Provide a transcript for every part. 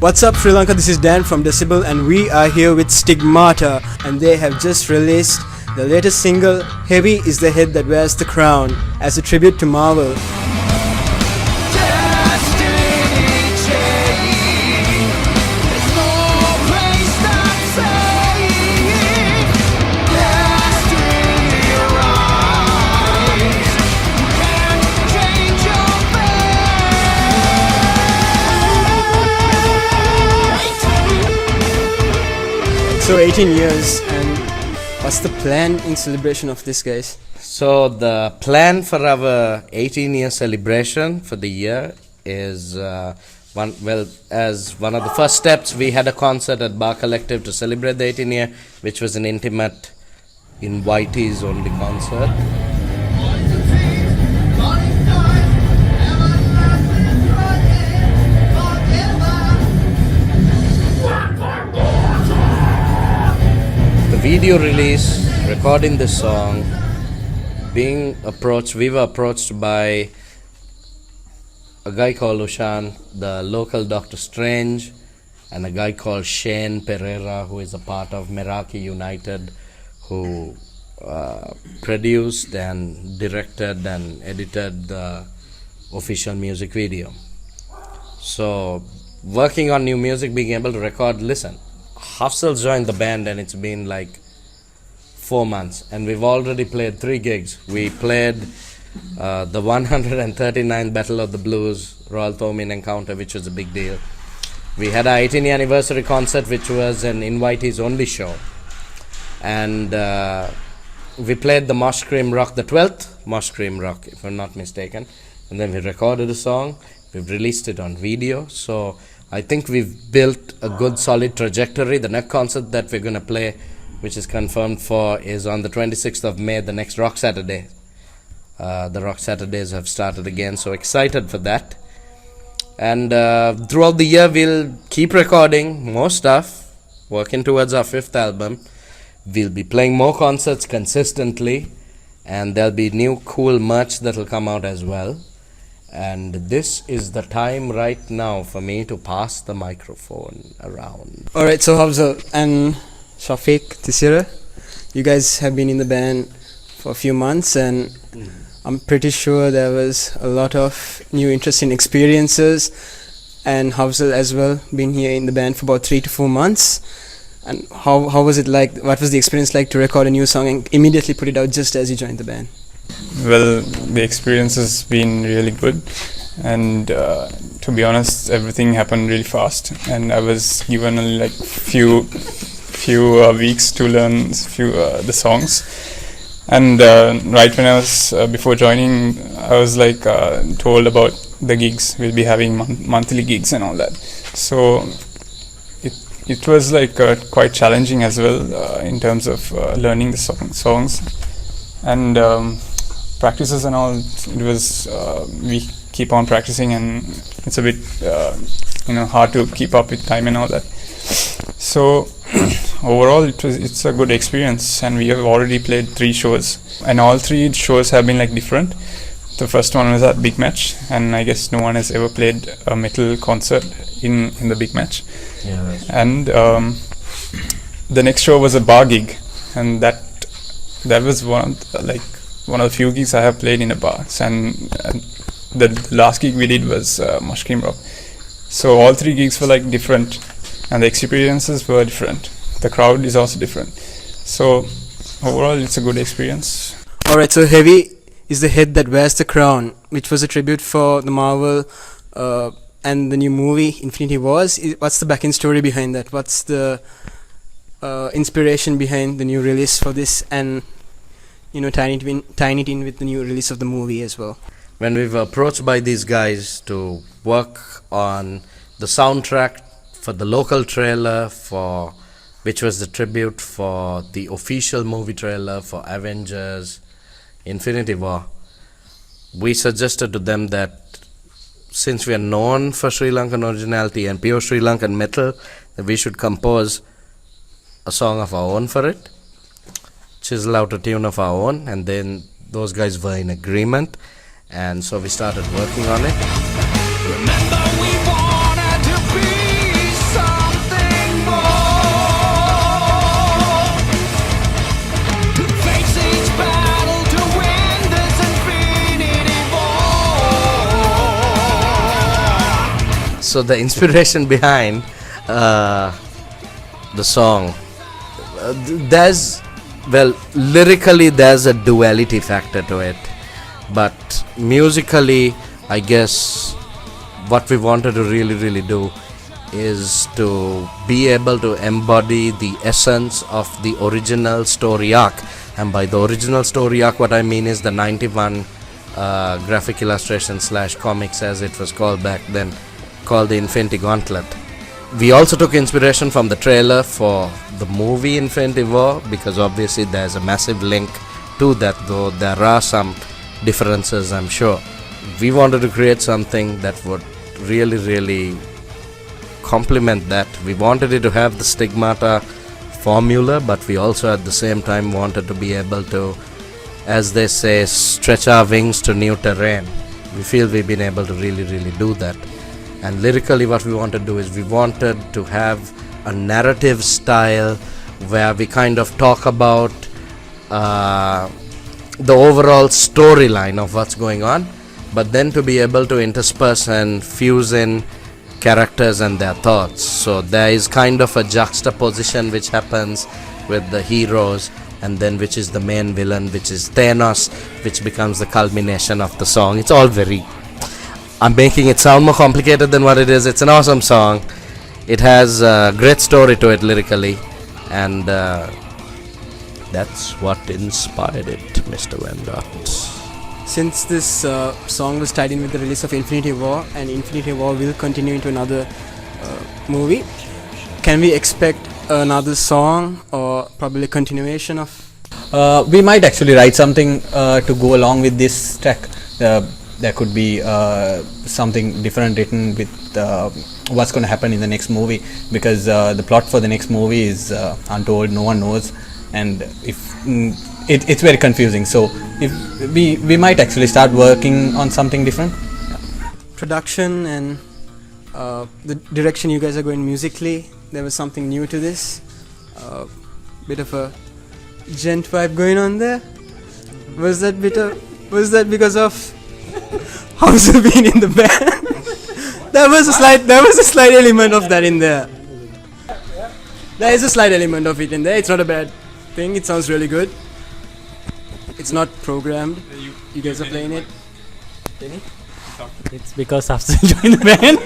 What's up Sri Lanka, this is Dan from Decibel and we are here with Stigmata and they have just released the latest single Heavy is the Head That Wears the Crown as a tribute to Marvel. So 18 years, and what's the plan in celebration of this, guys? So the plan for our 18-year celebration for the year is as one of the first steps, we had a concert at Bar Collective to celebrate the 18 year, which was an intimate invitees only concert. Video release, recording the song, we were approached by a guy called Ushan, the local Doctor Strange, and a guy called Shane Pereira, who is a part of Meraki United, who produced and directed and edited the official music video. So, working on new music, being able to record, listen. Hafsal joined the band and it's been like 4 months and we've already played 3 gigs. We played the 139th Battle of the Blues Royal Thomin Encounter, which was a big deal. We had our 18th anniversary concert, which was an invitees only show, and we played the Mosh Cream Rock, the 12th Mosh Cream Rock if I'm not mistaken, and then we recorded a song. We've released it on video, so I think we've built a good solid trajectory. The next concert that we're going to play, which is confirmed for, is on the 26th of May, the next Rock Saturday. The Rock Saturdays have started again, so excited for that. And throughout the year, we'll keep recording more stuff, working towards our 5th album. We'll be playing more concerts consistently, and there'll be new cool merch that'll come out as well. And this is the time right now for me to pass the microphone around. Alright, so Hafsal and Shafiq Tisira, you guys have been in the band for a few months and I'm pretty sure there was a lot of new interesting experiences, and Hafsal as well, been here in the band for about 3 to 4 months. And how was it like, what was the experience like to record a new song and immediately put it out just as you joined the band? Well, the experience has been really good, and to be honest, everything happened really fast, and I was given only like few weeks to learn the songs. And right when I was before joining, I was like told about the gigs. We'll be having monthly gigs and all that. So it was like quite challenging as well in terms of learning the songs and practices and all. It was we keep on practicing, and it's a bit hard to keep up with time and all that. So overall, it's a good experience, and we have already played 3 shows, and all 3 shows have been like different. The first one was at Big Match, and I guess no one has ever played a metal concert in the Big Match. Yeah, that's true. And the next show was a bar gig, and that was one of the few gigs I have played in a bar. And the last gig we did was Mosh Cream Rock. So all 3 gigs were like different, and the experiences were different. The crowd is also different. So overall, it's a good experience. Alright, so Heavy is the Head That Wears the Crown, which was a tribute for the Marvel and the new movie Infinity Wars. What's the back-end story behind that? What's the inspiration behind the new release for this, and tying it in with the new release of the movie as well? When we were approached by these guys to work on the soundtrack for the local trailer, which was the tribute for the official movie trailer for Avengers Infinity War, we suggested to them that since we are known for Sri Lankan originality and pure Sri Lankan metal, that we should compose a song of our own for it, chisel out a tune of our own, and then those guys were in agreement, and so we started working on it. Remember we wanted to be So the inspiration behind the song, lyrically there's a duality factor to it, but musically, I guess what we wanted to really do is to be able to embody the essence of the original story arc. And by the original story arc, what I mean is the 91 graphic illustration / comics, as it was called back then, called the Infinity Gauntlet. We also took inspiration from the trailer for the movie Infinity War, because obviously there's a massive link to that, though there are some differences, I'm sure. We wanted to create something that would really complement that. We wanted it to have the Stigmata formula, but we also at the same time wanted to be able to, as they say, stretch our wings to new terrain. We feel we've been able to really do that. And lyrically, what we wanted to do is we wanted to have a narrative style where we kind of talk about the overall storyline of what's going on, but then to be able to intersperse and fuse in characters and their thoughts. So there is kind of a juxtaposition which happens with the heroes, and then which is the main villain, which is Thanos, which becomes the culmination of the song. It's all I'm making it sound more complicated than what it is. It's an awesome song. It has a great story to it lyrically, and that's what inspired it, Mr. Vendot. Since this song was tied in with the release of Infinity War, and Infinity War will continue into another movie, can we expect another song or probably a continuation of? We might actually write something to go along with this track. There could be something different written with what's going to happen in the next movie, because the plot for the next movie is untold. No one knows, and if it's very confusing. So if we might actually start working on something different. Production and the direction you guys are going musically, there was something new to this. Bit of a gent vibe going on there. Was that because of how's it been in the band? There was a slight element of that in there. There is a slight element of it in there. It's not a bad thing. It sounds really good. It's not programmed. You guys are playing it. Denny? It's because Afzal joined the band.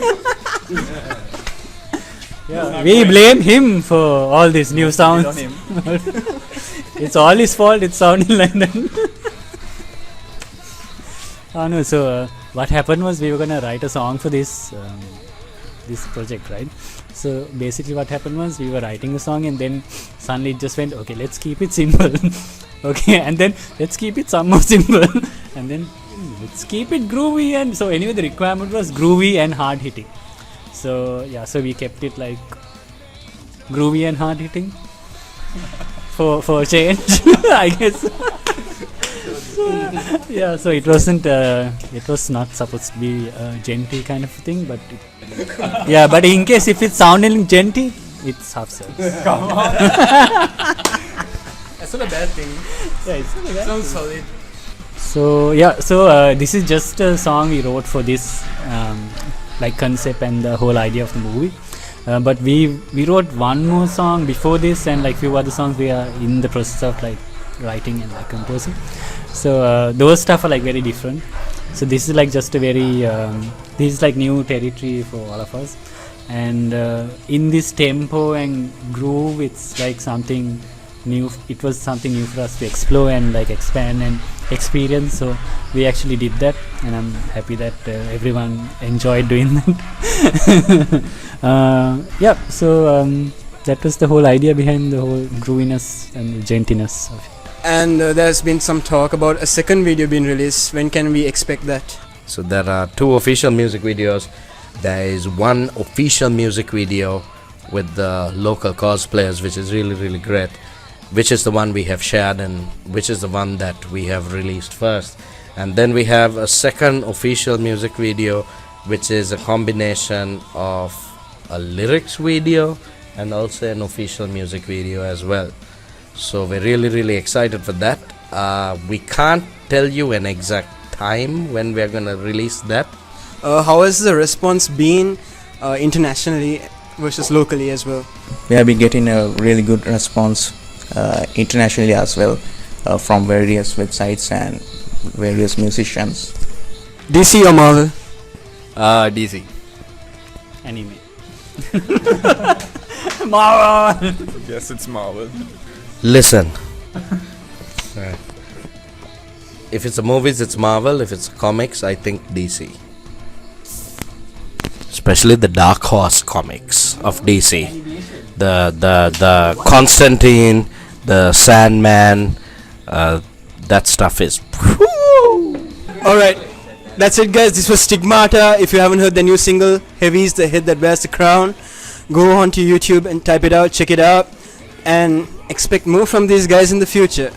Yeah, we blame him for all these new sounds. It's all his fault. It's sounding like that. Oh no! So what happened was we were gonna write a song for this project, right? So basically, what happened was we were writing a song, and then suddenly it just went, okay, let's keep it simple. Okay, and then let's keep it some more simple, and then let's keep it groovy. And so anyway, the requirement was groovy and hard hitting. So yeah, so we kept it like groovy and hard hitting for a change, I guess. Yeah, so it wasn't. It was not supposed to be a genty kind of thing, but yeah. But in case if it's sounding genty, it's Afzal. Come on. That's not a bad thing. Yeah, it's not a bad Sounds solid. So yeah, so this is just a song we wrote for this like concept and the whole idea of the movie. But we wrote one more song before this, and like few other songs we are in the process of like writing and like composing. So those stuff are like very different. So this is like just a very this is like new territory for all of us, and in this tempo and groove, it's like something new. It was something new for us to explore and like expand and experience. So we actually did that, and I'm happy that everyone enjoyed doing that. Yeah, so that was the whole idea behind the whole grooviness and gentiness of it. And there's been some talk about a second video being released. When can we expect that? So there are 2 official music videos. There is one official music video with the local cosplayers, which is really great, which is the one we have shared and which is the one that we have released first. And then we have a second official music video, which is a combination of a lyrics video and also an official music video as well. So we're really excited for that. We can't tell you an exact time when we're gonna release that. How has the response been internationally versus locally as well? We have been getting a really good response internationally as well from various websites and various musicians. DC or Marvel? DC. Anime. Marvel. Yes, it's Marvel. Listen. If it's a movies, it's Marvel. If it's comics, I think DC. Especially the Dark Horse comics of DC. The Constantine, the Sandman, that stuff is. Alright, that's it guys, this was Stigmata. If you haven't heard the new single, Heavy's the Head That Wears the Crown, go on to YouTube and type it out, check it out, and expect more from these guys in the future.